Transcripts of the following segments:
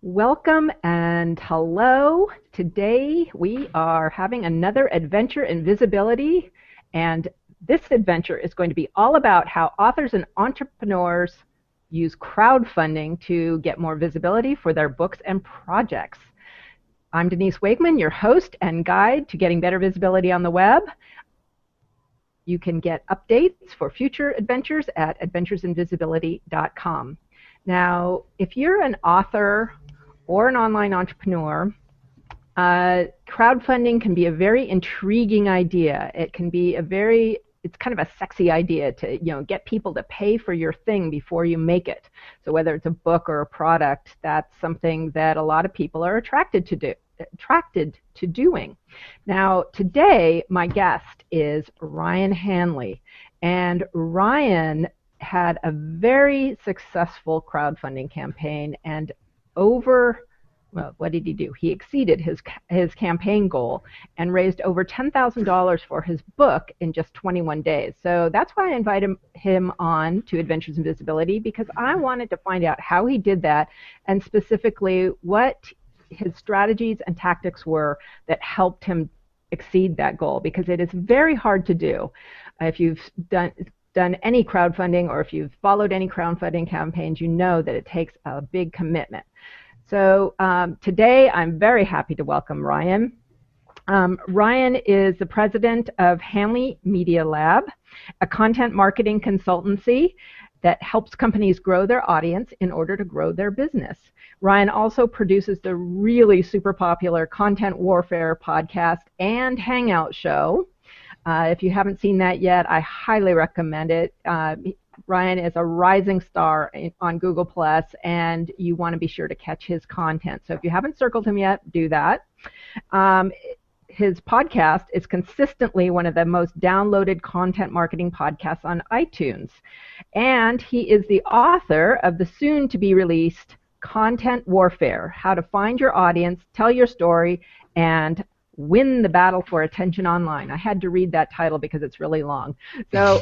Welcome and hello. Today we are having another adventure in visibility, and this adventure is going to be all about how authors and entrepreneurs use crowdfunding to get more visibility for their books and projects. I'm Denise Wakeman, your host and guide to getting better visibility on the web. You can get updates for future adventures at adventuresinvisibility.com. Now, if you're an author or an online entrepreneur, crowdfunding can be a very intriguing idea. It can be it's kind of a sexy idea to, get people to pay for your thing before you make it. So whether it's a book or a product, that's something that a lot of people are attracted to doing. Now, today, my guest is Ryan Hanley, and Ryan had a very successful crowdfunding campaign, and what did he do? He exceeded his campaign goal and raised over $10,000 for his book in just 21 days. So that's why I invited him on to Adventures in Visibility, because I wanted to find out how he did that, and specifically what his strategies and tactics were that helped him exceed that goal, because it is very hard to do. If you've done any crowdfunding, or if you've followed any crowdfunding campaigns, you know that it takes a big commitment. So today I'm very happy to welcome Ryan. Ryan is the president of Hanley Media Lab, a content marketing consultancy that helps companies grow their audience in order to grow their business. Ryan also produces the really super popular Content Warfare podcast and Hangout show. If you haven't seen that yet, I highly recommend it. Ryan is a rising star on Google+, and you want to be sure to catch his content. So if you haven't circled him yet, do that. His podcast is consistently one of the most downloaded content marketing podcasts on iTunes. And he is the author of the soon-to-be-released Content Warfare: How to Find Your Audience, Tell Your Story, and Win the Battle for Attention Online. I had to read that title because it's really long. So,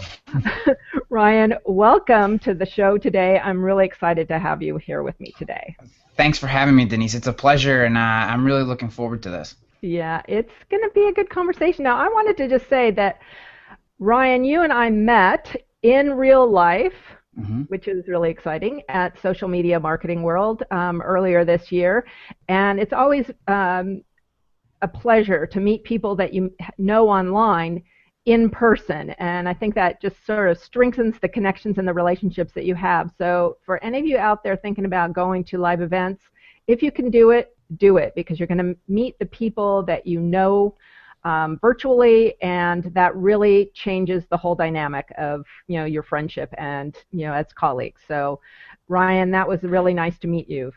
Ryan, welcome to the show today. I'm really excited to have you here with me today. Thanks for having me, Denise. It's a pleasure, and I'm really looking forward to this. Yeah, it's going to be a good conversation. Now, I wanted to just say that, Ryan, you and I met in real life, which is really exciting, at Social Media Marketing World earlier this year. And it's always a pleasure to meet people that you know online in person, and I think that just sort of strengthens the connections and the relationships that you have. So for any of you out there thinking about going to live events, if you can do it, because you're going to meet the people that you know virtually, and that really changes the whole dynamic of your friendship and as colleagues. So Ryan, that was really nice to meet you.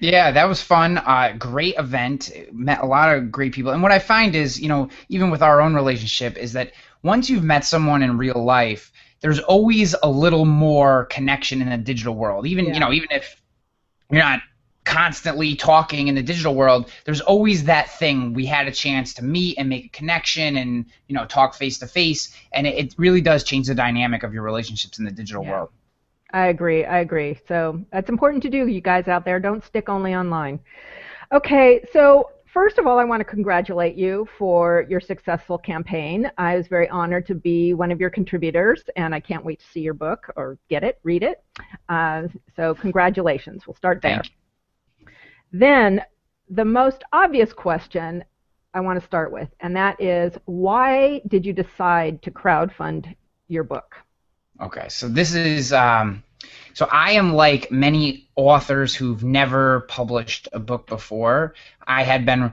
Yeah, that was fun. Great event. Met a lot of great people. And what I find is, even with our own relationship, is that once you've met someone in real life, there's always a little more connection in the digital world. Even if you're not constantly talking in the digital world, there's always that thing. We had a chance to meet and make a connection and, talk face to face. And it really does change the dynamic of your relationships in the digital world. I agree. So that's important to do, you guys out there. Don't stick only online. Okay, so first of all, I want to congratulate you for your successful campaign. I was very honored to be one of your contributors, and I can't wait to see your book or read it. So congratulations. We'll start there. Thank you. Then the most obvious question I want to start with, and that is, why did you decide to crowdfund your book? Okay, so this is, so I am like many authors who've never published a book before. I'm going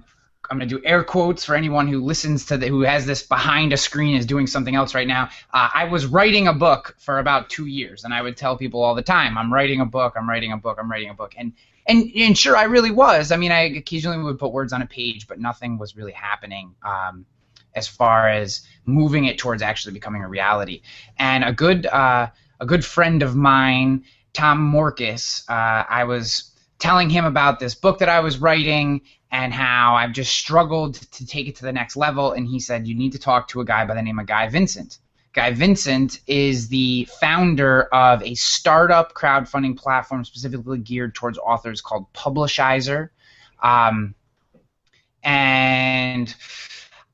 to do air quotes for anyone who listens to who has this behind a screen is doing something else right now. I was writing a book for about 2 years, and I would tell people all the time, I'm writing a book. And sure, I really was. I mean, I occasionally would put words on a page, but nothing was really happening as far as moving it towards actually becoming a reality. And a good friend of mine, Tom Morkis, I was telling him about this book that I was writing and how I've just struggled to take it to the next level. And he said, you need to talk to a guy by the name of Guy Guy Vincent is the founder of a startup crowdfunding platform specifically geared towards authors called Publishizer. And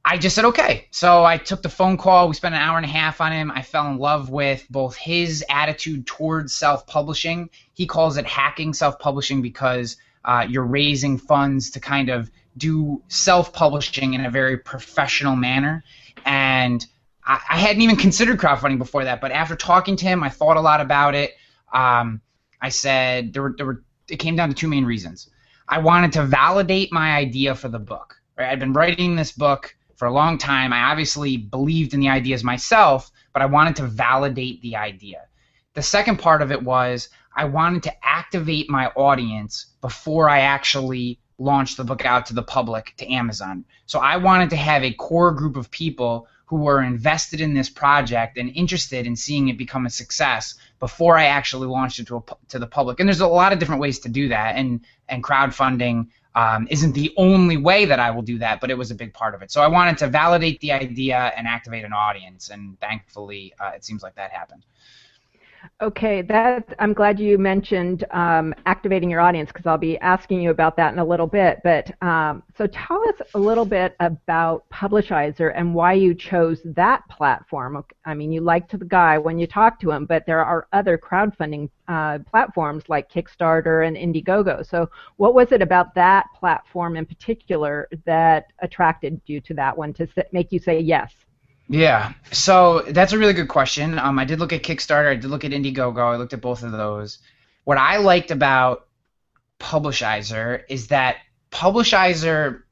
I just said, okay. So I took the phone call. We spent an hour and a half on him. I fell in love with both his attitude towards self-publishing. He calls it hacking self-publishing because you're raising funds to kind of do self-publishing in a very professional manner. And I hadn't even considered crowdfunding before that, but after talking to him, I thought a lot about it. I said it came down to two main reasons. I wanted to validate my idea for the book. Right? I'd been writing this book for a long time. I obviously believed in the ideas myself, but I wanted to validate the idea. The second part of it was I wanted to activate my audience before I actually launched the book out to the public, to Amazon. So I wanted to have a core group of people who were invested in this project and interested in seeing it become a success before I actually launched it to the public. And there's a lot of different ways to do that, and crowdfunding isn't the only way that I will do that, but it was a big part of it. So I wanted to validate the idea and activate an audience, and thankfully it seems like that happened. Okay, I'm glad you mentioned activating your audience, because I'll be asking you about that in a little bit. But so tell us a little bit about Publishizer and why you chose that platform. I mean, you liked the guy when you talked to him, but there are other crowdfunding platforms like Kickstarter and Indiegogo. So what was it about that platform in particular that attracted you to that one to make you say yes? Yeah, so that's a really good question. I did look at Kickstarter, I did look at Indiegogo, I looked at both of those. What I liked about Publishizer is that Publishizer,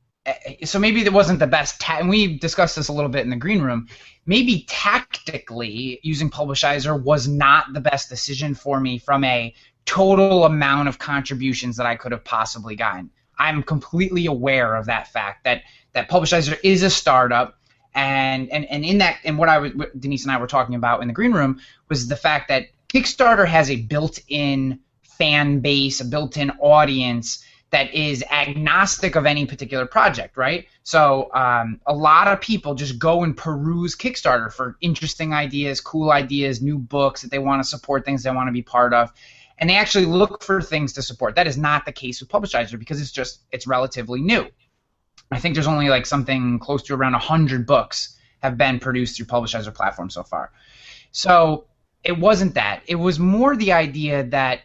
so maybe it wasn't the best, and we discussed this a little bit in the green room, maybe tactically using Publishizer was not the best decision for me from a total amount of contributions that I could have possibly gotten. I'm completely aware of that fact, that Publishizer is a startup. And in that, and what Denise and I were talking about in the green room was the fact that Kickstarter has a built-in fan base, a built-in audience that is agnostic of any particular project, right? So a lot of people just go and peruse Kickstarter for interesting ideas, cool ideas, new books that they want to support, things they want to be part of, and they actually look for things to support. That is not the case with Publishizer because it's relatively new. I think there's only like something close to around 100 books have been produced through Publishizer platform so far. So it wasn't that. It was more the idea that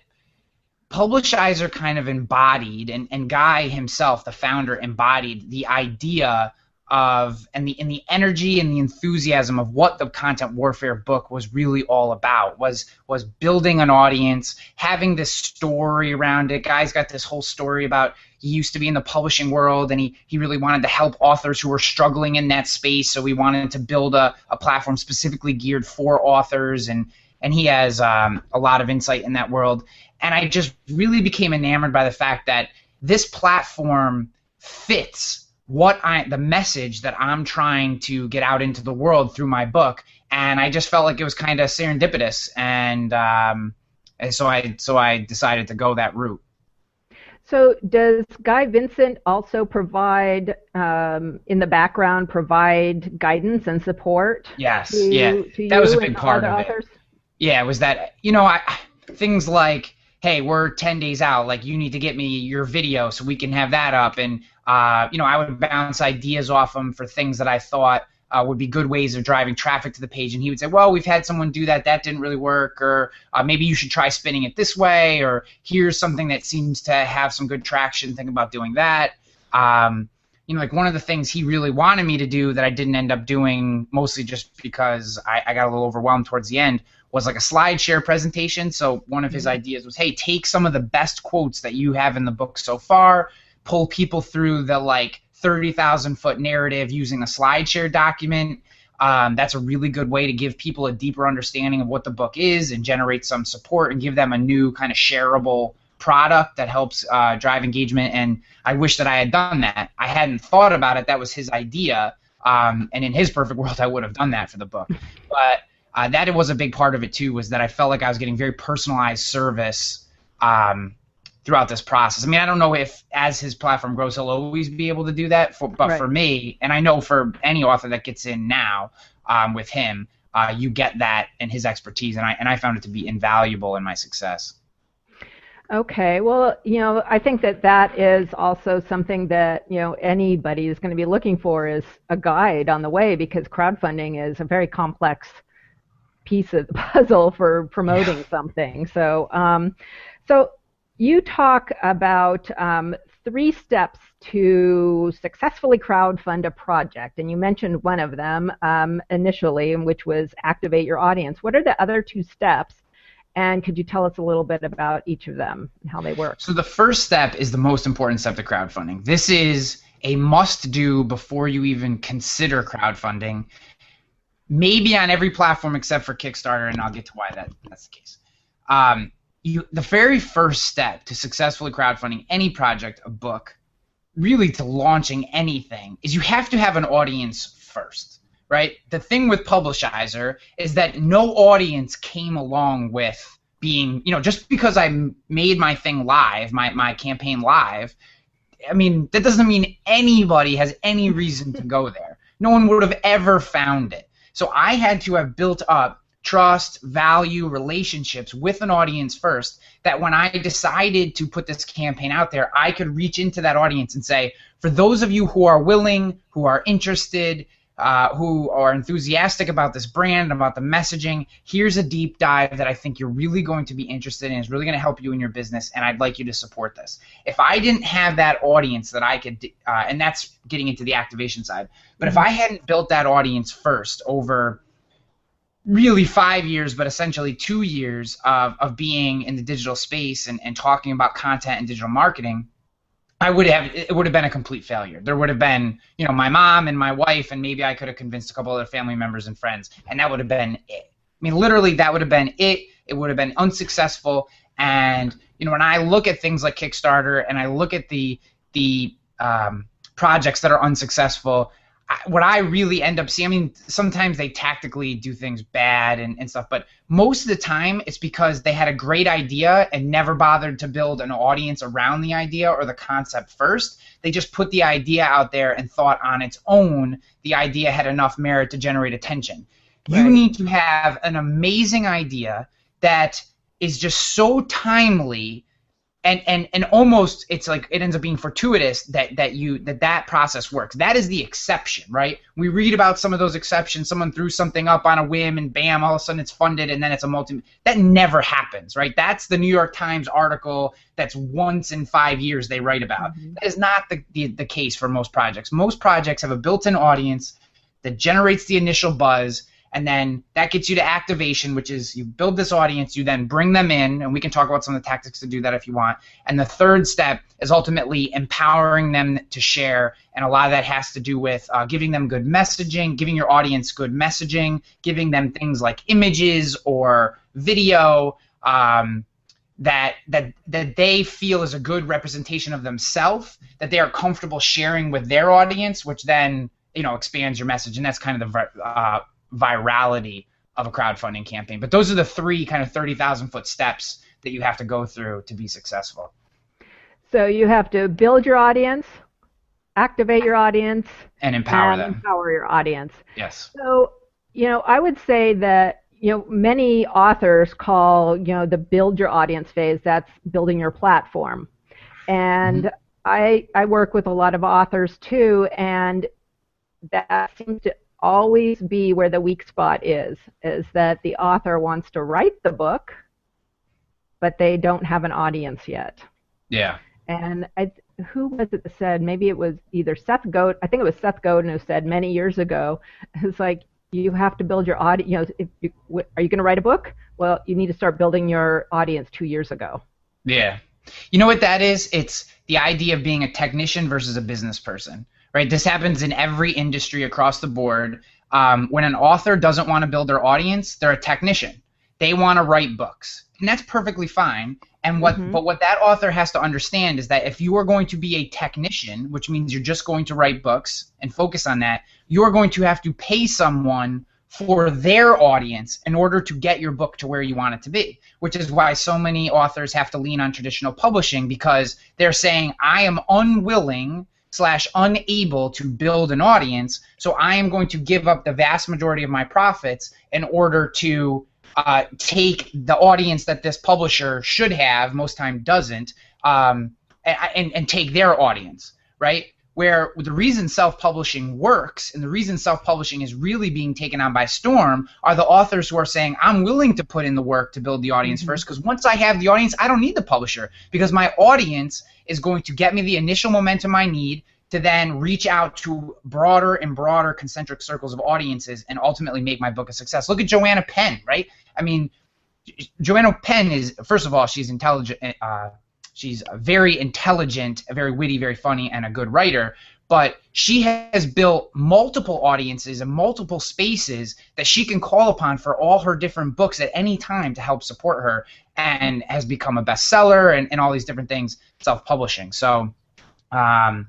Publishizer kind of embodied, and Guy himself, the founder, embodied the idea of, and the energy and the enthusiasm of what the content warfare book was really all about, was building an audience, having this story around it. Guy's got this whole story about he used to be in the publishing world, and he really wanted to help authors who were struggling in that space, so he wanted to build a platform specifically geared for authors, and he has a lot of insight in that world. And I just really became enamored by the fact that this platform fits the message that I'm trying to get out into the world through my book, and I just felt like it was kind of serendipitous, and so I decided to go that route. So does Guy Vincent also provide, in the background, provide guidance and support? Yes, to that was a big part of authors? it. Yeah, it was that, things like, hey, we're 10 days out, like you need to get me your video so we can have that up, and I would bounce ideas off him for things that I thought would be good ways of driving traffic to the page, and he would say, well, we've had someone do that didn't really work, or maybe you should try spinning it this way, or here's something that seems to have some good traction, think about doing that. Like one of the things he really wanted me to do that I didn't end up doing, mostly just because I got a little overwhelmed towards the end, was like a slide share presentation. So one of his ideas was, hey, take some of the best quotes that you have in the book so far, pull people through the like 30,000 foot narrative using a SlideShare document. That's a really good way to give people a deeper understanding of what the book is and generate some support and give them a new kind of shareable product that helps drive engagement. And I wish that I had done that. I hadn't thought about it. That was his idea. And in his perfect world, I would have done that for the book. But that was a big part of it too, was that I felt like I was getting very personalized service throughout this process. I mean, I don't know if as his platform grows, he'll always be able to do that, but right. For me, and I know for any author that gets in now with him, you get that and his expertise, and I found it to be invaluable in my success. Okay, well, I think that is also something that, anybody is going to be looking for is a guide on the way, because crowdfunding is a very complex piece of the puzzle for promoting something. So you talk about 3 steps to successfully crowdfund a project, and you mentioned one of them initially, which was activate your audience. What are the other 2 steps? And could you tell us a little bit about each of them and how they work? So the first step is the most important step to crowdfunding. This is a must-do before you even consider crowdfunding, maybe on every platform except for Kickstarter, and I'll get to why that's the case. The very first step to successfully crowdfunding any project, a book, really to launching anything, is you have to have an audience first. Right? The thing with Publishizer is that no audience came along with being, just because I made my thing live, my campaign live, I mean, that doesn't mean anybody has any reason to go there. No one would have ever found it. So I had to have built up trust, value, relationships with an audience first, that when I decided to put this campaign out there, I could reach into that audience and say, for those of you who are willing, who are interested, who are enthusiastic about this brand, about the messaging, here's a deep dive that I think you're really going to be interested in, is really going to help you in your business, and I'd like you to support this. If I didn't have that audience that I could, and that's getting into the activation side, but if I hadn't built that audience first over really 5 years, but essentially 2 years of being in the digital space and talking about content and digital marketing, it would have been a complete failure. There would have been, my mom and my wife, and maybe I could have convinced a couple other family members and friends, and that would have been it. I mean, literally, that would have been it. It would have been unsuccessful. And when I look at things like Kickstarter and I look at the projects that are unsuccessful, what I really end up seeing, I mean, sometimes they tactically do things bad and stuff, but most of the time it's because they had a great idea and never bothered to build an audience around the idea or the concept first. They just put the idea out there and thought on its own the idea had enough merit to generate attention. Right. You need to have an amazing idea that is just so timely, and almost it's like it ends up being fortuitous that process works. That is the exception, right? We read about some of those exceptions. Someone threw something up on a whim and bam, all of a sudden it's funded and then it's a that never happens, right? That's the New York Times article that's once in 5 years they write about. Mm-hmm. That is not the case for most projects. Most projects have a built-in audience that generates the initial buzz, and then that gets you to activation, which is you build this audience, you then bring them in, and we can talk about some of the tactics to do that if you want. And the third step is ultimately empowering them to share, and a lot of that has to do with giving them good messaging, giving your audience good messaging, giving them things like images or video that they feel is a good representation of themselves, that they are comfortable sharing with their audience, which then expands your message, and that's kind of the virality of a crowdfunding campaign. But those are the 3 kind of 30,000-foot steps that you have to go through to be successful. So you have to build your audience, activate your audience, and empower them. Empower your audience. Yes. So, I would say that, many authors call, the build your audience phase, that's building your platform. And I work with a lot of authors too, and that seems to always be where the weak spot is that the author wants to write the book, but they don't have an audience yet. Yeah. And who was it that said, maybe it was either Seth Godin, I think it was Seth Godin who said many years ago, it's like, you have to build your audience, are you going to write a book? Well, you need to start building your audience 2 years ago. Yeah. You know what that is? It's the idea of being a technician versus a business person. Right, this happens in every industry across the board. When an author doesn't want to build their audience, they're a technician. They want to write books, and that's perfectly fine. And but what that author has to understand is that if you are going to be a technician, which means you're just going to write books and focus on that, you are going to have to pay someone for their audience in order to get your book to where you want it to be, which is why so many authors have to lean on traditional publishing, because they're saying, I am unwilling slash unable to build an audience, so I am going to give up the vast majority of my profits in order to take the audience that this publisher should have, most time doesn't, and take their audience, right? Where the reason self-publishing works and the reason self-publishing is really being taken on by storm are the authors who are saying, I'm willing to put in the work to build the audience first, because once I have the audience, I don't need the publisher, because my audience is going to get me the initial momentum I need to then reach out to broader and broader concentric circles of audiences and ultimately make my book a success. Look at Joanna Penn, right? I mean, Joanna Penn is, first of all, she's intelligent. She's very intelligent, very witty, very funny, and a good writer. But she has built multiple audiences and multiple spaces that she can call upon for all her different books at any time to help support her, and has become a bestseller and all these different things, self-publishing. So, I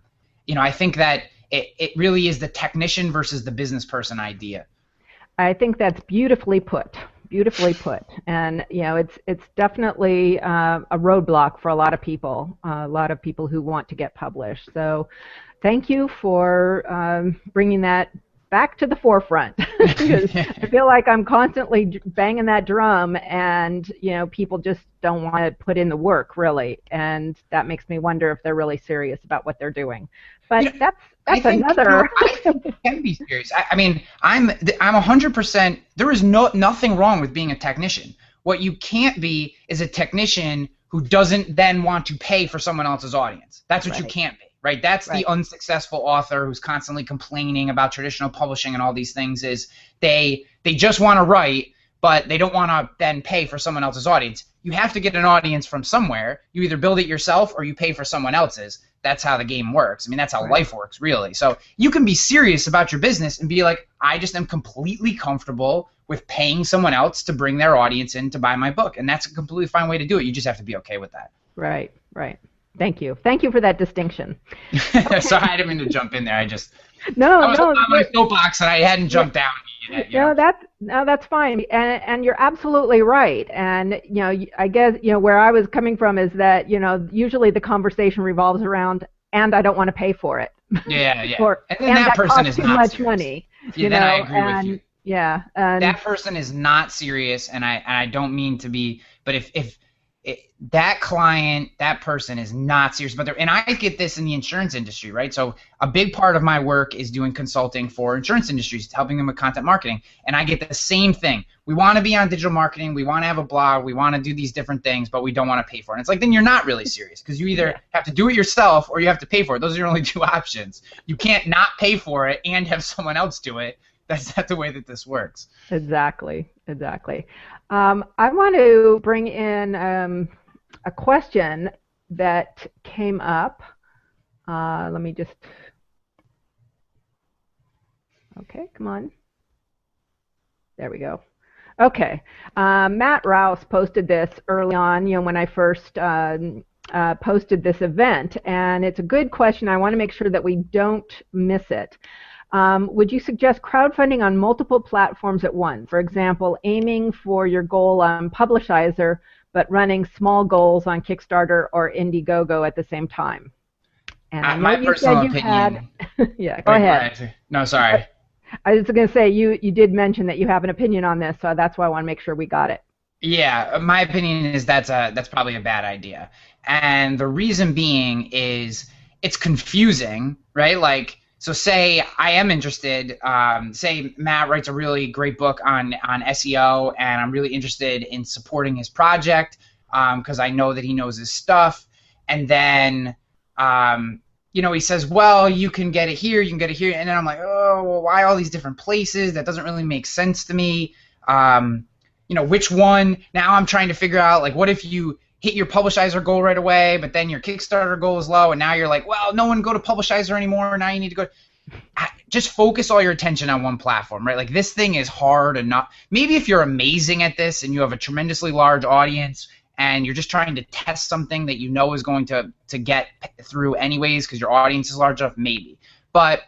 think that it really is the technician versus the business person idea. I think that's beautifully put. Beautifully put. And it's definitely a roadblock for a lot of people who want to get published. So thank you for bringing that back to the forefront, because I feel like I'm constantly banging that drum, and people just don't want to put in the work, really, and that makes me wonder if they're really serious about what they're doing. But that's another. I think it can be serious. I mean, I'm 100%. There is nothing wrong with being a technician. What you can't be is a technician who doesn't then want to pay for someone else's audience. That's what you can't be. Right? That's the unsuccessful author who's constantly complaining about traditional publishing and all these things. Is they just want to write, but they don't want to then pay for someone else's audience. You have to get an audience from somewhere. You either build it yourself or you pay for someone else's. That's how the game works. I mean, that's how life works, really. So you can be serious about your business and be like, I just am completely comfortable with paying someone else to bring their audience in to buy my book. And that's a completely fine way to do it. You just have to be okay with that. Right, right. Thank you. Thank you for that distinction. Okay. Sorry, I didn't mean to jump in there. I was on my soapbox and I hadn't jumped down yet. That's fine. And you're absolutely right. And I guess where I was coming from is that usually the conversation revolves around, and I don't want to pay for it. Yeah. And then that person is not much money. Yeah, then I agree with you. Yeah. That person is not serious, and I don't mean to be, but if that client, that person is not serious about and I get this in the insurance industry, right? So a big part of my work is doing consulting for insurance industries, helping them with content marketing, and I get the same thing. We want to be on digital marketing, we want to have a blog, we want to do these different things, but we don't want to pay for it. And it's like, then you're not really serious, because you either have to do it yourself or you have to pay for it. Those are your only two options. You can't not pay for it and have someone else do it. That's not the way that this works. Exactly. I want to bring in a question that came up. Let me just. Okay, come on. There we go. Okay. Matt Rouse posted this early on, when I first posted this event, and it's a good question. I want to make sure that we don't miss it. Would you suggest crowdfunding on multiple platforms at once? For example, aiming for your goal on Publishizer, but running small goals on Kickstarter or Indiegogo at the same time? And my personal opinion. Yeah, go ahead. No, sorry. I was going to say, you did mention that you have an opinion on this, so that's why I want to make sure we got it. Yeah, my opinion is that's probably a bad idea. And the reason being is it's confusing, right? Like, so say I am interested, say Matt writes a really great book on SEO, and I'm really interested in supporting his project because I know that he knows his stuff. And then, he says, well, you can get it here, you can get it here. And then I'm like, oh, well, why all these different places? That doesn't really make sense to me. Which one? Now I'm trying to figure out, like, what if you hit your Publishizer goal right away, but then your Kickstarter goal is low, and now you're like, well, no one go to Publishizer anymore, now you need to go. Just focus all your attention on one platform, right? Like, this thing is hard enough. Maybe if you're amazing at this and you have a tremendously large audience and you're just trying to test something that you know is going to get through anyways because your audience is large enough, maybe. But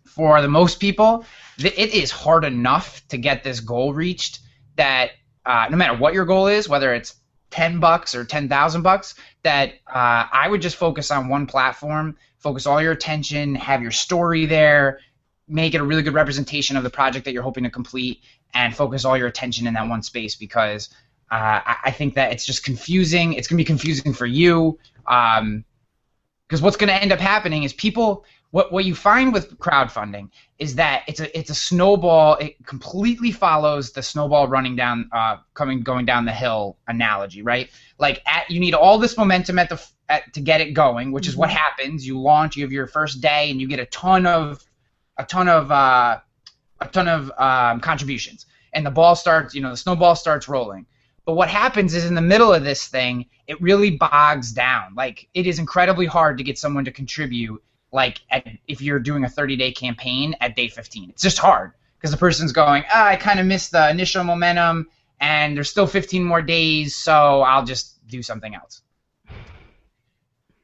for the most people, it is hard enough to get this goal reached that no matter what your goal is, whether it's $10 or $10,000, that I would just focus on one platform, focus all your attention, have your story there, make it a really good representation of the project that you're hoping to complete, and focus all your attention in that one space, because I think that it's just confusing. It's going to be confusing for you, because what's going to end up happening is people, what you find with crowdfunding is that it's a snowball. It completely follows the snowball running down, going down the hill analogy, right? Like you need all this momentum to get it going, which is what happens. You launch, you have your first day, and you get a ton of contributions, and the snowball starts rolling. But what happens is in the middle of this thing, it really bogs down. Like, it is incredibly hard to get someone to contribute, like if you're doing a 30-day campaign at day 15. It's just hard because the person's going, I kind of missed the initial momentum, and there's still 15 more days, so I'll just do something else.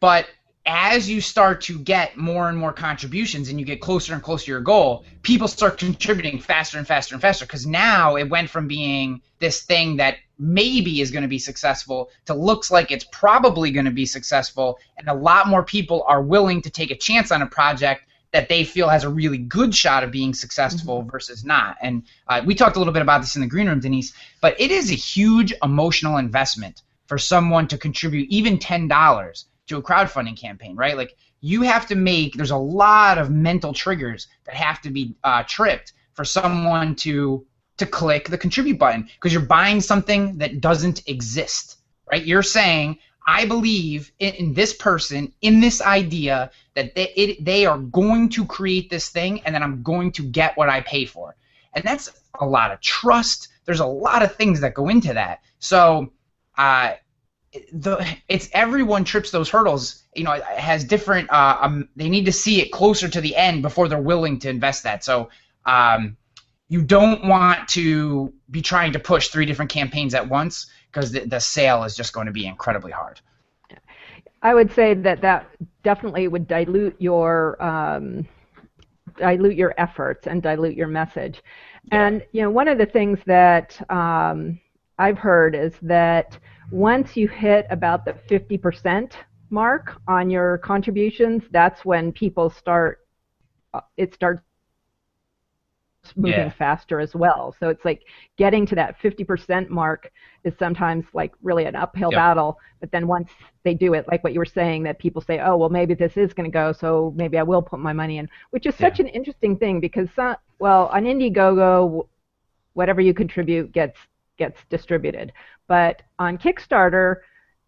But as you start to get more and more contributions and you get closer and closer to your goal, people start contributing faster and faster and faster, because now it went from being this thing that maybe is going to be successful to looks like it's probably going to be successful, and a lot more people are willing to take a chance on a project that they feel has a really good shot of being successful versus not. And we talked a little bit about this in the green room, Denise, but it is a huge emotional investment for someone to contribute even $10 to a crowdfunding campaign, right? Like, you have to there's a lot of mental triggers that have to be tripped for someone to click the contribute button, because you're buying something that doesn't exist, right? You're saying, I believe in this person, in this idea, that they are going to create this thing, and then I'm going to get what I pay for. And that's a lot of trust. There's a lot of things that go into that. So it's everyone trips those hurdles. It has different. They need to see it closer to the end before they're willing to invest that. So you don't want to be trying to push 3 different campaigns at once, because the sale is just going to be incredibly hard. I would say that definitely would dilute your efforts and dilute your message. Yeah. And one of the things that I've heard is that once you hit about the 50% mark on your contributions, that's when people starts moving faster as well. So it's like getting to that 50% mark is sometimes like really an uphill battle. But then once they do it, like what you were saying, that people say, oh, well, maybe this is going to go, so maybe I will put my money in, which is such an interesting thing, because, on Indiegogo, whatever you contribute gets distributed. But on Kickstarter,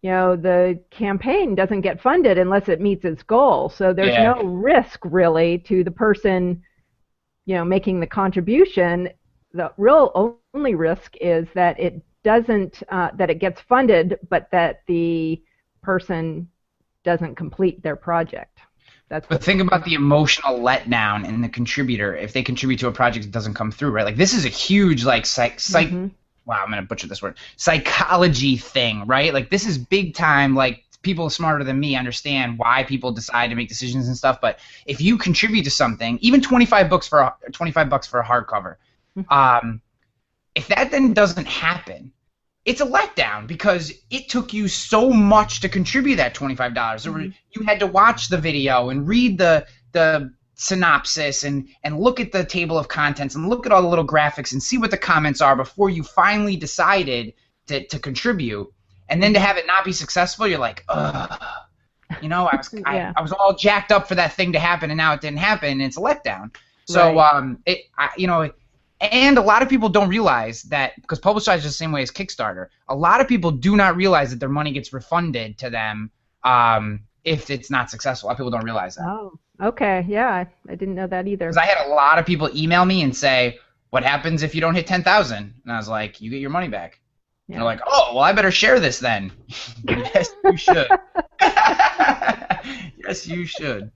the campaign doesn't get funded unless it meets its goal. So there's no risk really to the person making the contribution. The real only risk is that it doesn't, that it gets funded, but that the person doesn't complete their project. But think about the emotional letdown in the contributor if they contribute to a project that doesn't come through, right? Like, this is a huge wow, I'm going to butcher this word, psychology thing, right? Like, this is big time. Like, people smarter than me understand why people decide to make decisions and stuff. But if you contribute to something, even $25 for a hardcover, if that then doesn't happen, it's a letdown, because it took you so much to contribute that $25. You had to watch the video and read the synopsis and look at the table of contents and look at all the little graphics and see what the comments are before you finally decided to contribute. And then to have it not be successful, you're like, ugh. I was all jacked up for that thing to happen, and now it didn't happen, and it's a letdown. So, and a lot of people don't realize that, because Publicize is the same way as Kickstarter, a lot of people do not realize that their money gets refunded to them if it's not successful. A lot of people don't realize that. Oh, okay. Yeah, I didn't know that either. Because I had a lot of people email me and say, what happens if you don't hit 10,000? And I was like, you get your money back. Yeah. They're like, oh, well, I better share this then. Yes, you should. Yes, you should.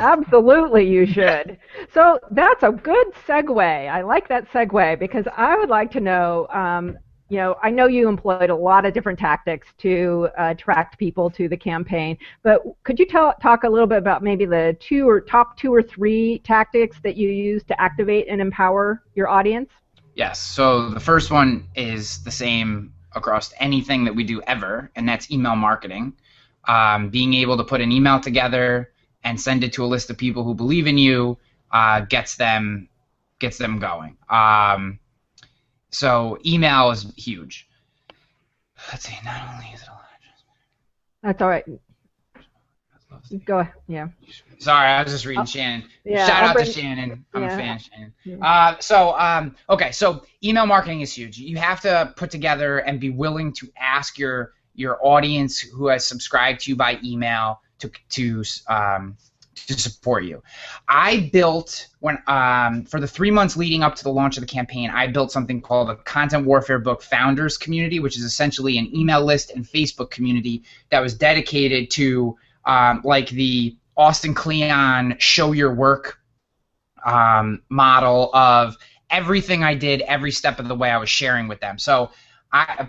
Absolutely, you should. So that's a good segue. I like that segue, because I would like to know, I know you employed a lot of different tactics to attract people to the campaign, but could you talk a little bit about maybe the top two or three tactics that you use to activate and empower your audience? Yes. So the first one is the same across anything that we do ever, and that's email marketing. Being able to put an email together and send it to a list of people who believe in you gets them going. So email is huge. Let's see. Not only is it a lot. That's all right. Go ahead. Yeah. Sorry, I was just reading Shannon. Yeah, Shout out to Shannon. I'm a fan of Shannon. Yeah. Okay, so email marketing is huge. You have to put together and be willing to ask your audience who has subscribed to you by email to support you. I built for the 3 months leading up to the launch of the campaign, I built something called a Content Warfare Book Founders Community, which is essentially an email list and Facebook community that was dedicated to like the Austin Kleon show your work model of everything I did every step of the way I was sharing with them. So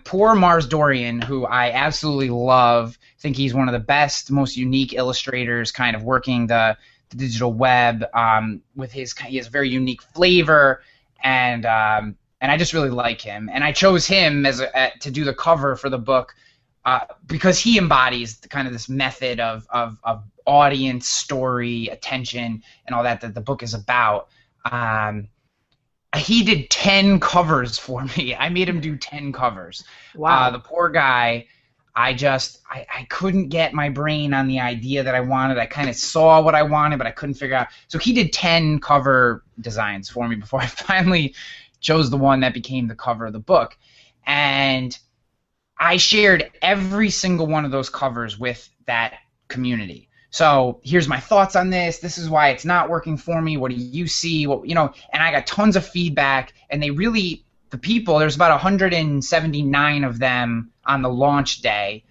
poor Mars Dorian, who I absolutely love, think he's one of the best, most unique illustrators kind of working the digital web with he has a very unique flavor, and I just really like him. And I chose him to do the cover for the book because he embodies kind of this method of audience, story, attention, and all that the book is about. He did 10 covers for me. I made him do 10 covers. Wow. The poor guy, I couldn't get my brain on the idea that I wanted. I kind of saw what I wanted, but I couldn't figure out. So he did 10 cover designs for me before I finally chose the one that became the cover of the book. And I shared every single one of those covers with that community. So here's my thoughts on this. This is why it's not working for me. What do you see? And I got tons of feedback, and the people, there's about 179 of them on the launch day,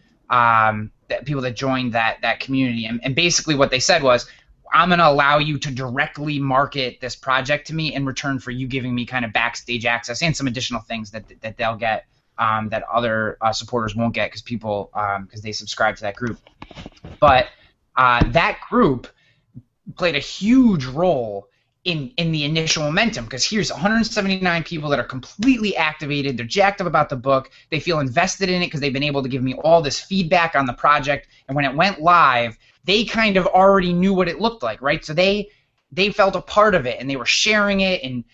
people that joined that community. And basically what they said was, I'm going to allow you to directly market this project to me in return for you giving me kind of backstage access and some additional things that they'll get that other supporters won't get because they subscribe to that group. But that group played a huge role in the initial momentum, because here's 179 people that are completely activated. They're jacked up about the book. They feel invested in it because they've been able to give me all this feedback on the project. And when it went live, they kind of already knew what it looked like, right? So they felt a part of it, and they were sharing it, and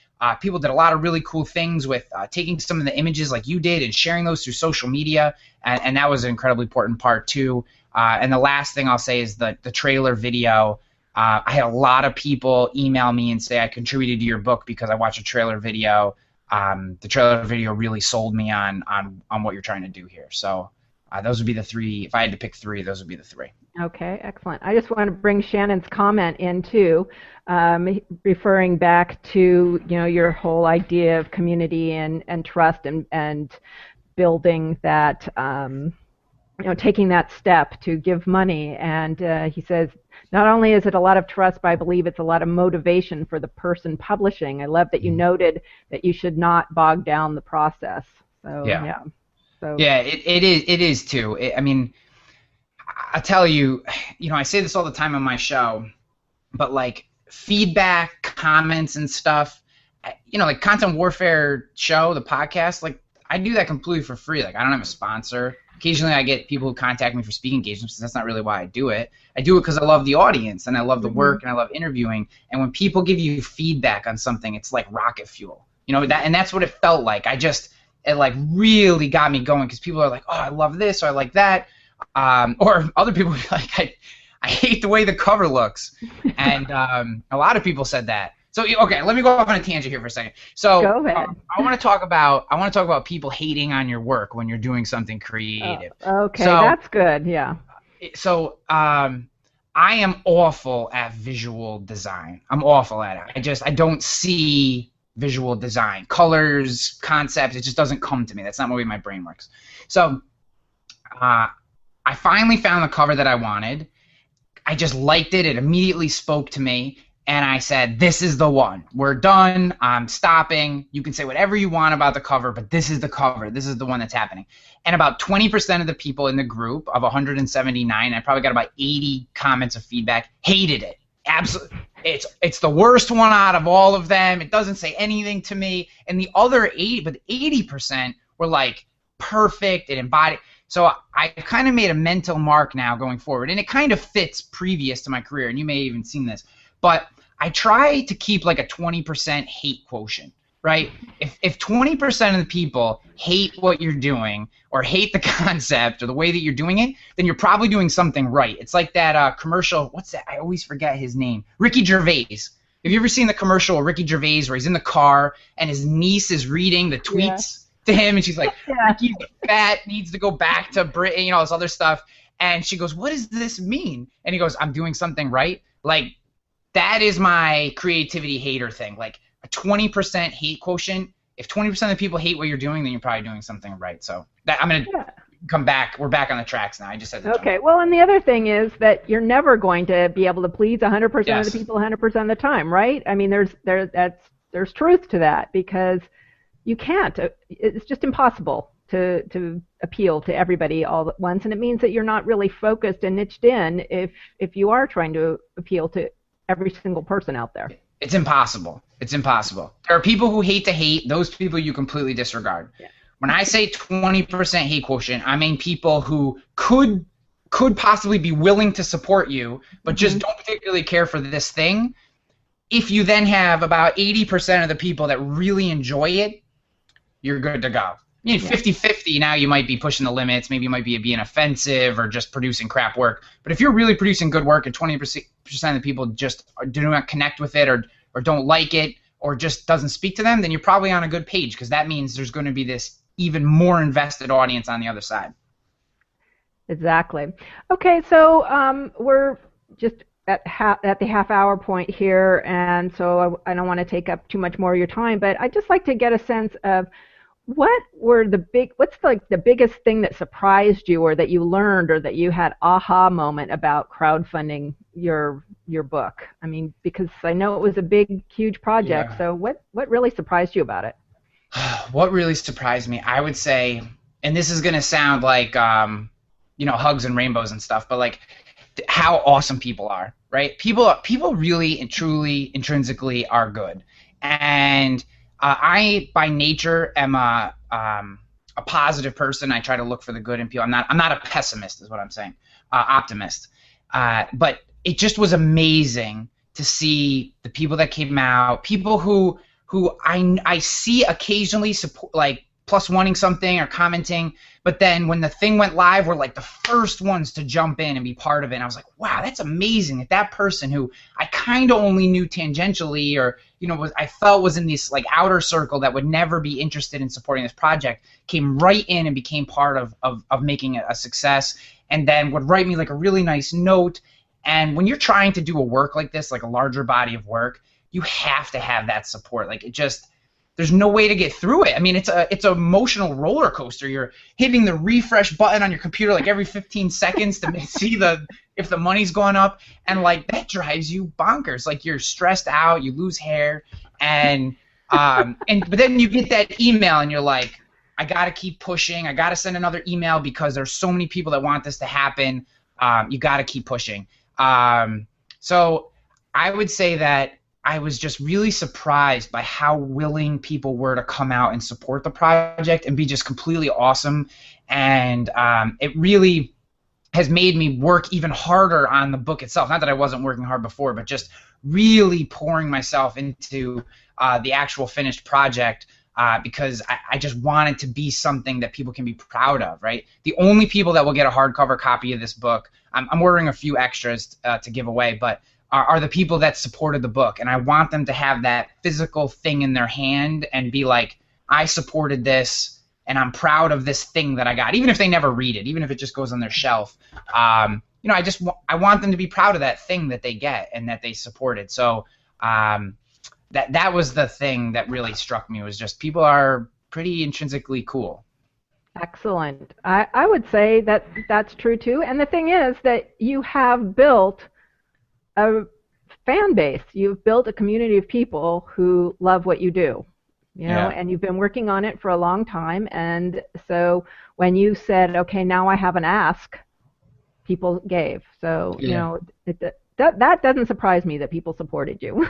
people did a lot of really cool things with taking some of the images like you did and sharing those through social media, and that was an incredibly important part too. And the last thing I'll say is the trailer video. I had a lot of people email me and say I contributed to your book because I watched a trailer video. The trailer video really sold me on what you're trying to do here. So those would be the three. If I had to pick three, those would be the three. Okay, excellent. I just want to bring Shannon's comment in too, referring back to your whole idea of community and trust and building that. Taking that step to give money, and he says, not only is it a lot of trust, but I believe it's a lot of motivation for the person publishing. I love that you noted that you should not bog down the process. So yeah. So yeah, it is too. I mean, I tell you, I say this all the time on my show, but like feedback, comments, and stuff, like Content Warfare show, the podcast, like I do that completely for free. Like I don't have a sponsor. Occasionally I get people who contact me for speaking engagements. That's not really why I do it. I do it because I love the audience and I love the work and I love interviewing. And when people give you feedback on something, it's like rocket fuel. And that's what it felt like. It like really got me going, because people are like, oh, I love this or I like that. Or other people be like, I hate the way the cover looks. And a lot of people said that. So okay, let me go off on a tangent here for a second. So go ahead. I want to talk about people hating on your work when you're doing something creative. Okay, so, that's good. Yeah. So I am awful at visual design. I'm awful at it. I don't see visual design, colors, concepts. It just doesn't come to me. That's not the way my brain works. So I finally found the cover that I wanted. I just liked it. It immediately spoke to me. And I said, this is the one. We're done. I'm stopping. You can say whatever you want about the cover, but this is the cover. This is the one that's happening. And about 20% of the people in the group of 179, I probably got about 80 comments of feedback, hated it. Absolutely. It's the worst one out of all of them. It doesn't say anything to me. And the other 80% were like perfect. It embodied. So I kind of made a mental mark now going forward, and it kind of fits previous to my career, and you may have even seen this, but I try to keep like a 20% hate quotient, right? If 20% of the people hate what you're doing or hate the concept or the way that you're doing it, then you're probably doing something right. It's like that commercial, what's that? I always forget his name. Ricky Gervais. Have you ever seen the commercial of Ricky Gervais where he's in the car and his niece is reading the tweets to him, and she's like, Ricky's fat, needs to go back to Britain, you know, all this other stuff. And she goes, what does this mean? And he goes, I'm doing something right. Like, that is my creativity hater thing. Like, a 20% hate quotient. If 20% of the people hate what you're doing, then you're probably doing something right. So that, I'm going to come back. We're back on the tracks now. I just said okay. Well, and the other thing is that you're never going to be able to please 100% of the people 100% of the time, right? I mean, there's truth to that, because you can't. It's just impossible to appeal to everybody all at once, and it means that you're not really focused and niched in if you are trying to appeal to every single person out there. It's impossible. It's impossible. There are people who hate to hate. Those people you completely disregard. Yeah. When I say 20% hate quotient, I mean people who could possibly be willing to support you, but just don't particularly care for this thing. If you then have about 80% of the people that really enjoy it, you're good to go. You know, 50-50 now, you might be pushing the limits. Maybe you might be being offensive or just producing crap work. But if you're really producing good work and 20% of the people just do not connect with it or don't like it or just doesn't speak to them, then you're probably on a good page, because that means there's going to be this even more invested audience on the other side. Exactly. Okay, so we're just at the half-hour point here, and so I don't want to take up too much more of your time, but I'd just like to get a sense of what's like the biggest thing that surprised you, or that you learned, or that you had aha moment about crowdfunding your book? I mean, because I know it was a big, huge project. So what really surprised you about it? What really surprised me, I would say, and this is going to sound like hugs and rainbows and stuff, but like how awesome people are, right? People really and truly intrinsically are good, and I, by nature, am a positive person. I try to look for the good in people. I'm not a pessimist, is what I'm saying. Optimist. But it just was amazing to see the people that came out, people who I see occasionally support, like plus wanting something or commenting, but then when the thing went live, were like the first ones to jump in and be part of it. And I was like, wow, that's amazing that person who I kind of only knew tangentially, or I felt was in this like outer circle that would never be interested in supporting this project, came right in and became part of making it a success, and then would write me like a really nice note. And when you're trying to do a work like this, like a larger body of work, you have to have that support. Like, it just, there's no way to get through it. I mean, it's an emotional roller coaster. You're hitting the refresh button on your computer like every 15 seconds to see if the money's going up, and like that drives you bonkers. Like, you're stressed out, you lose hair, but then you get that email and you're like, I gotta keep pushing. I gotta send another email because there's so many people that want this to happen. You gotta keep pushing. So I would say that I was just really surprised by how willing people were to come out and support the project and be just completely awesome. And it really has made me work even harder on the book itself. Not that I wasn't working hard before, but just really pouring myself into the actual finished project, because I just want it to be something that people can be proud of, right? The only people that will get a hardcover copy of this book, I'm ordering a few extras to give away, but are the people that supported the book. And I want them to have that physical thing in their hand and be like, I supported this, and I'm proud of this thing that I got, even if they never read it, even if it just goes on their shelf. I want them to be proud of that thing that they get and that they supported. So that was the thing that really struck me, was just people are pretty intrinsically cool. Excellent. I would say that that's true too. And the thing is that you have built a fan base. You've built a community of people who love what you do, and you've been working on it for a long time. And so when you said, okay, now I have an ask, people gave. So, that doesn't surprise me that people supported you.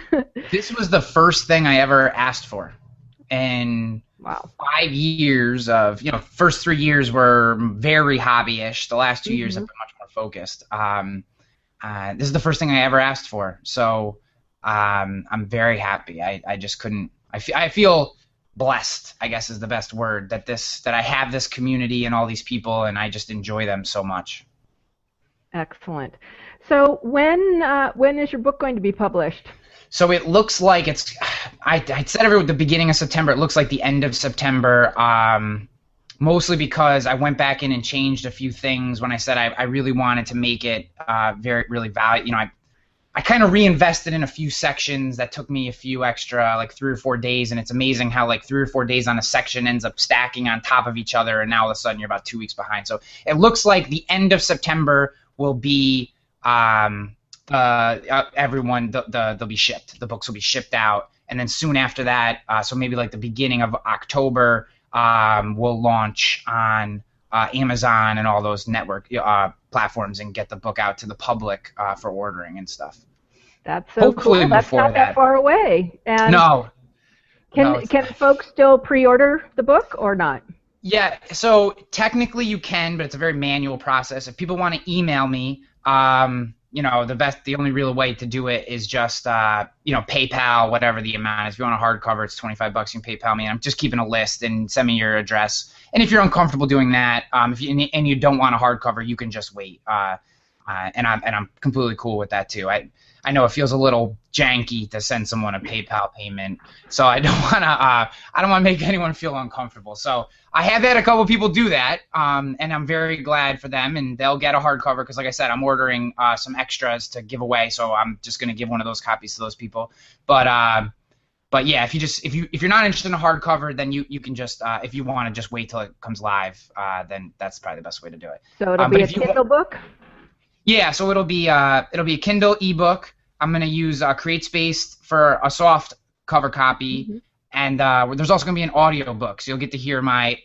This was the first thing I ever asked for. And Wow. 5 years of, first 3 years were very hobbyish. The last 2 years have Hmm. been much more focused. This is the first thing I ever asked for, so I'm very happy. I just couldn't. I feel blessed, I guess is the best word, that I have this community and all these people, and I just enjoy them so much. Excellent. So when is your book going to be published? So it looks like I said at the beginning of September. It looks like the end of September, mostly because I went back in and changed a few things when I said I really wanted to make it really valuable. I kind of reinvested in a few sections that took me a few extra, like 3 or 4 days, and it's amazing how like 3 or 4 days on a section ends up stacking on top of each other, and now all of a sudden you're about 2 weeks behind. So it looks like the end of September will be everyone they'll be shipped. The books will be shipped out, and then soon after that, so maybe like the beginning of October, we'll launch on Amazon and all those network platforms and get the book out to the public for ordering and stuff. That's so Hopefully cool. That's before not that far away. And No. can folks still pre-order the book or not? Yeah, so technically you can, but it's a very manual process. If people want to email me, the only real way to do it is just, PayPal, whatever the amount is. If you want a hardcover, it's $25. You can PayPal me. I'm just keeping a list and send me your address. And if you're uncomfortable doing that, and you don't want a hardcover, you can just wait. And I'm completely cool with that too. I know it feels a little janky to send someone a PayPal payment, so I don't want to make anyone feel uncomfortable. So I have had a couple people do that, and I'm very glad for them, and they'll get a hardcover because, like I said, I'm ordering some extras to give away, so I'm just gonna give one of those copies to those people. But yeah, if you're not interested in a hardcover, then you can just if you want to just wait till it comes live, then that's probably the best way to do it. So it'll be a Kindle book? Yeah, so it'll be a Kindle ebook. I'm gonna use CreateSpace for a soft cover copy, and there's also gonna be an audio book, so you'll get to hear my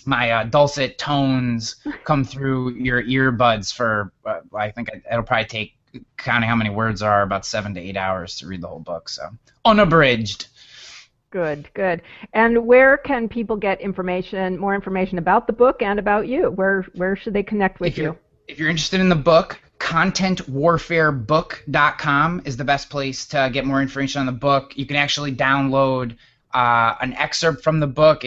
my dulcet tones come through your earbuds for I think it'll probably take, counting how many words there are, about 7 to 8 hours to read the whole book. So unabridged. Good. And where can people get more information about the book and about you? Where should they connect with you? If you're interested in the book, contentwarfarebook.com is the best place to get more information on the book. You can actually download an excerpt from the book.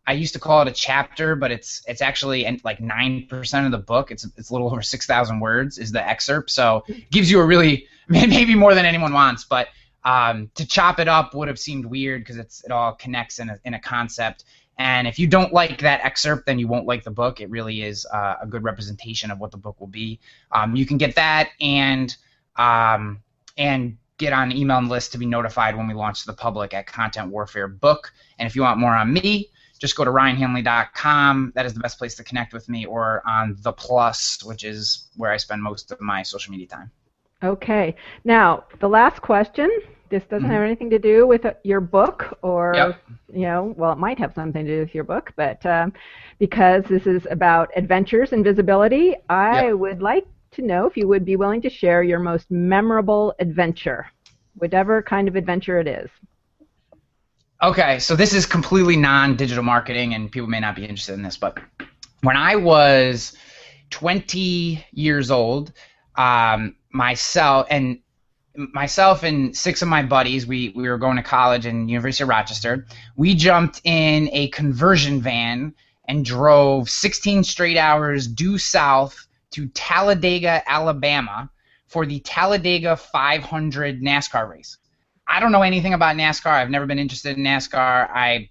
I used to call it a chapter, but it's actually like 9% of the book. It's a little over 6,000 words is the excerpt. So it gives you a really, maybe more than anyone wants, but to chop it up would have seemed weird because it all connects in a concept. And if you don't like that excerpt, then you won't like the book. It really is a good representation of what the book will be. You can get that and get on an email list to be notified when we launch to the public at Content Warfare Book. And if you want more on me, just go to ryanhanley.com. That is the best place to connect with me, or on The Plus, which is where I spend most of my social media time. Okay. Now, the last question. This doesn't have anything to do with your book, or, well, it might have something to do with your book, but because this is about adventures and visibility, I would like to know if you would be willing to share your most memorable adventure, whatever kind of adventure it is. Okay, so this is completely non-digital marketing, and people may not be interested in this, but when I was 20 years old, myself and 6 of my buddies, we were going to college in University of Rochester. We jumped in a conversion van and drove 16 straight hours due south to Talladega, Alabama for the Talladega 500 NASCAR race. I don't know anything about NASCAR. I've never been interested in NASCAR. I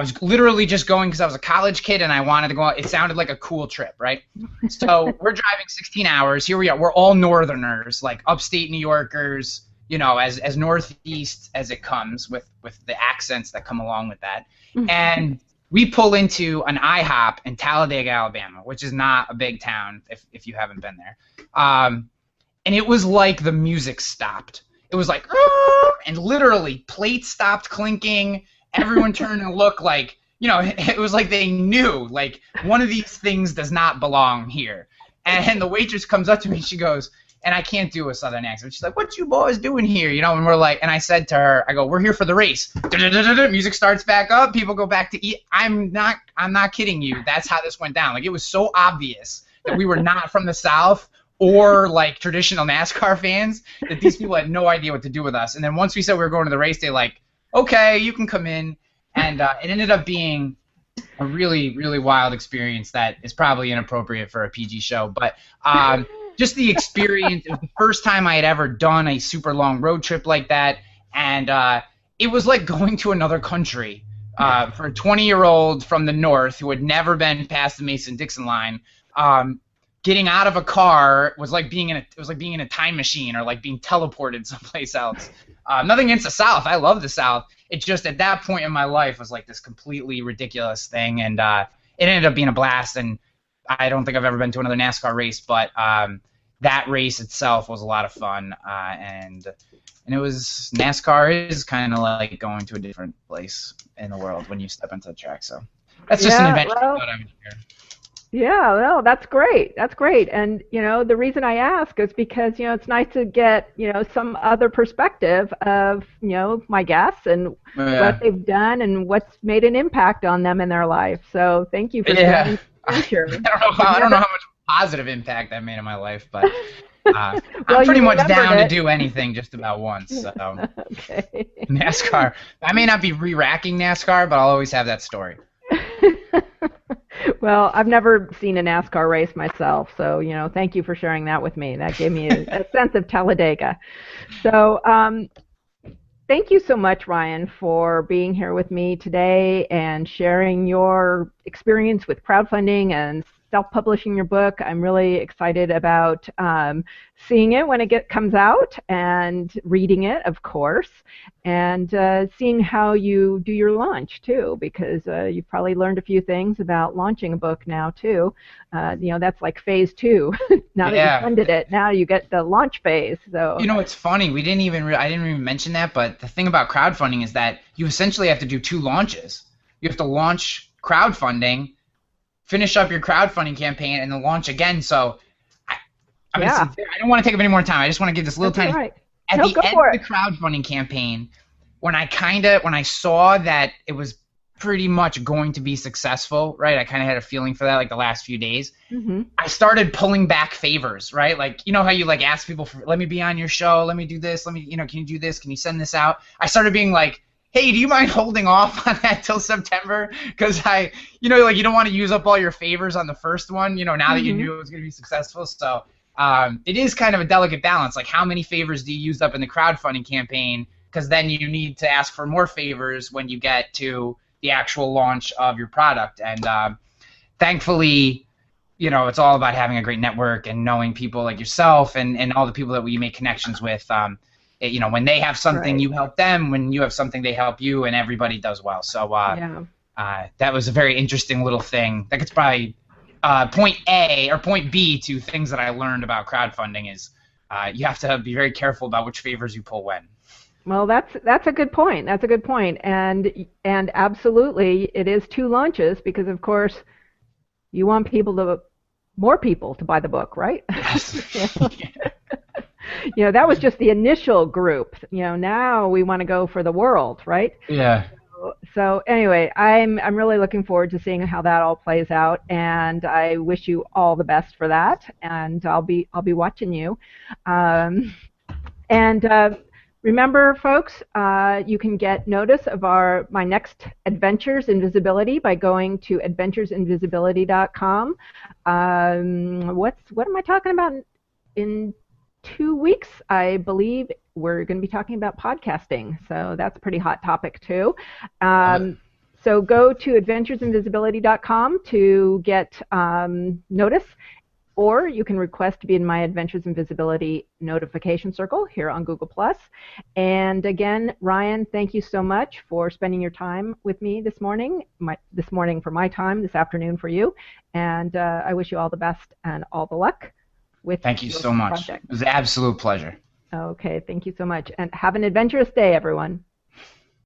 was literally just going because I was a college kid and I wanted to go out. It sounded like a cool trip, right? So we're driving 16 hours. Here we are. We're all Northerners, like upstate New Yorkers, as Northeast as it comes with the accents that come along with that. And we pull into an IHOP in Talladega, Alabama, which is not a big town if you haven't been there. And it was like the music stopped. It was like, and literally plates stopped clinking. Everyone turned and looked like, it was like they knew, like, one of these things does not belong here. And the waitress comes up to me and she goes, and I can't do a Southern accent. She's like, "What you boys doing here?" You know, and we're like, and I said to her, I go, "We're here for the race." Music starts back up. People go back to eat. I'm not kidding you. That's how this went down. Like, it was so obvious that we were not from the South or like traditional NASCAR fans that these people had no idea what to do with us. And then once we said we were going to the race, they like, "Okay, you can come in." And it ended up being a really, really wild experience that is probably inappropriate for a PG show. But just the experience, it was the first time I had ever done a super long road trip like that. And it was like going to another country for a 20-year-old from the north who had never been past the Mason-Dixon line. Getting out of a car was like being in a time machine or like being teleported someplace else. Nothing against the South. I love the South. It just at that point in my life was like this completely ridiculous thing, and it ended up being a blast. And I don't think I've ever been to another NASCAR race, but that race itself was a lot of fun. And it was NASCAR is kind of like going to a different place in the world when you step into the track. So that's just an adventure that I'm here. Yeah, well, that's great. That's great. And, the reason I ask is because, it's nice to get, some other perspective of, my guests and what they've done and what's made an impact on them in their life. So thank you for sharing. I don't know how much positive impact that made in my life, but I'm pretty much down to do anything just about once. So. Okay. NASCAR. I may not be re-racking NASCAR, but I'll always have that story. Well, I've never seen a NASCAR race myself, so, thank you for sharing that with me. That gave me a sense of Talladega. So thank you so much, Ryan, for being here with me today and sharing your experience with crowdfunding and self-publishing your book. I'm really excited about seeing it when it comes out and reading it, of course, and seeing how you do your launch, too, because you've probably learned a few things about launching a book now, too. That's like phase 2. Now that you funded it, now you get the launch phase. So it's funny. I didn't even mention that, but the thing about crowdfunding is that you essentially have to do 2 launches. You have to launch crowdfunding, finish up your crowdfunding campaign, and then launch again. So I don't want to take up any more time. I just want to give this little tiny. Right. At the end of the crowdfunding campaign, when I saw that it was pretty much going to be successful, right? I kind of had a feeling for that, like the last few days. Mm-hmm. I started pulling back favors, right? Like, how you like ask people for, let me be on your show, let me do this, can you do this, can you send this out? I started being like, hey, do you mind holding off on that till September? Because you don't want to use up all your favors on the first one, now that you knew it was going to be successful. So it is kind of a delicate balance. Like, how many favors do you use up in the crowdfunding campaign? Because then you need to ask for more favors when you get to the actual launch of your product. And thankfully, it's all about having a great network and knowing people like yourself and all the people that we make connections with. When they have something, you help them. When you have something, they help you, and everybody does well. So that was a very interesting little thing. That gets probably point A or point B to things that I learned about crowdfunding is you have to be very careful about which favors you pull when. Well, that's a good point. That's a good point. And absolutely, it is 2 launches because, of course, you want more people to buy the book, right? Yes. That was just the initial group. Now we want to go for the world, right? Yeah. So anyway, I'm really looking forward to seeing how that all plays out, and I wish you all the best for that. And I'll be watching you. Remember, folks, you can get notice of my next Adventures in Visibility by going to adventuresinvisibility.com. What am I talking about in 2 weeks? I believe we're going to be talking about podcasting, so that's a pretty hot topic too. So go to adventuresinvisibility.com to get notice, or you can request to be in my Adventures in Visibility notification circle here on Google+. And again, Ryan, thank you so much for spending your time with me this morning. This morning for my time, this afternoon for you. And I wish you all the best and all the luck with Thank you so much. Project. It was an absolute pleasure. Okay, thank you so much. And have an adventurous day, everyone.